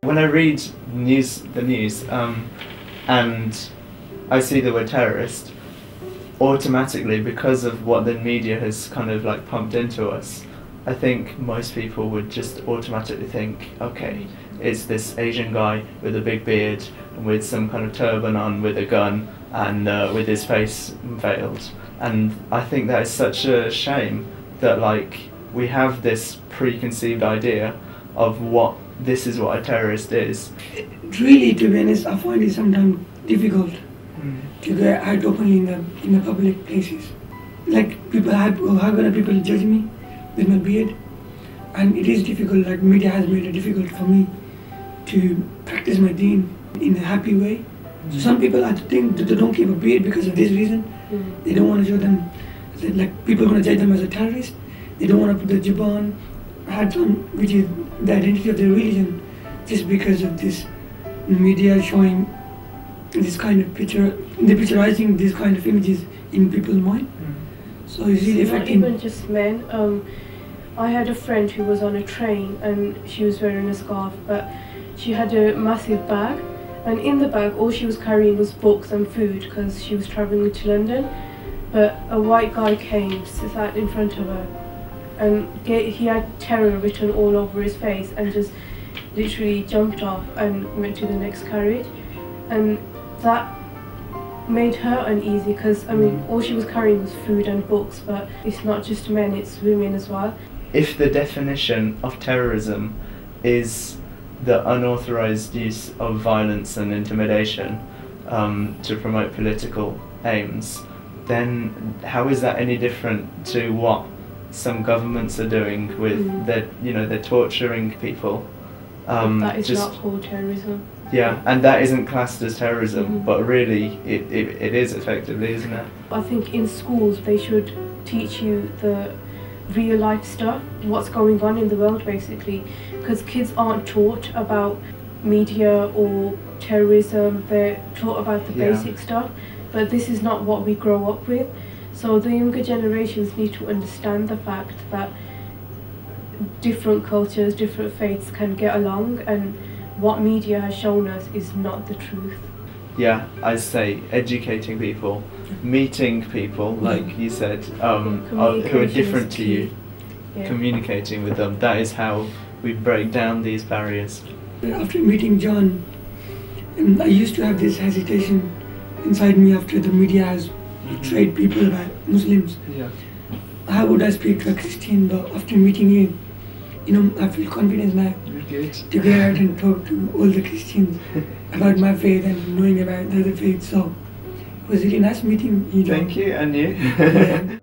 When I read the news, and I see the word terrorist, automatically, because of what the media has kind of like pumped into us, I think most people would just automatically think, okay, it's this Asian guy with a big beard, with some kind of turban on, with a gun, and with his face veiled. And I think that is such a shame that like we have this preconceived idea of what this is what a terrorist is. Really, to be honest, I find it sometimes difficult to go out openly in the public places. Like how gonna people judge me with my beard? And it is difficult. Like media has made it difficult for me to practice my deen in a happy way. So some people, I think, that they don't keep a beard because of this reason. They don't want to show them that, like, people are going to judge them as a terrorist. They don't want to put the jibban hat on, which is the identity of their religion, just because of this media showing this kind of picturizing these kind of images in people's mind. So it's really affecting. Not even just men. I had a friend who was on a train and she was wearing a scarf, but she had a massive bag, and in the bag all she was carrying was books and food because she was travelling to London. But a white guy came, sat in front of her, and he had terror written all over his face, and just literally jumped off and went to the next carriage. And that made her uneasy because, I mean, all she was carrying was food and books, but it's not just men, it's women as well. If the definition of terrorism is the unauthorized use of violence and intimidation to promote political aims, then how is that any different to what some governments are doing with they're torturing people? That is not called terrorism. Yeah, and that isn't classed as terrorism, but really it is effectively, isn't it? I think in schools they should teach you the real life stuff, what's going on in the world basically, because kids aren't taught about media or terrorism. They're taught about the basic stuff, but this is not what we grow up with. So the younger generations need to understand the fact that different cultures, different faiths can get along, and what media has shown us is not the truth. Yeah, I say educating people, meeting people, like you said, who are different to you, communicating with them. That is how we break down these barriers. After meeting John, I used to have this hesitation inside me after the media has portrayed people about Muslims. Yeah. How would I speak to a Christian? But after meeting you, I feel confidence now to go out and talk to all the Christians about my faith and knowing about the other faiths. So it was really nice meeting you, John. Thank you, and you.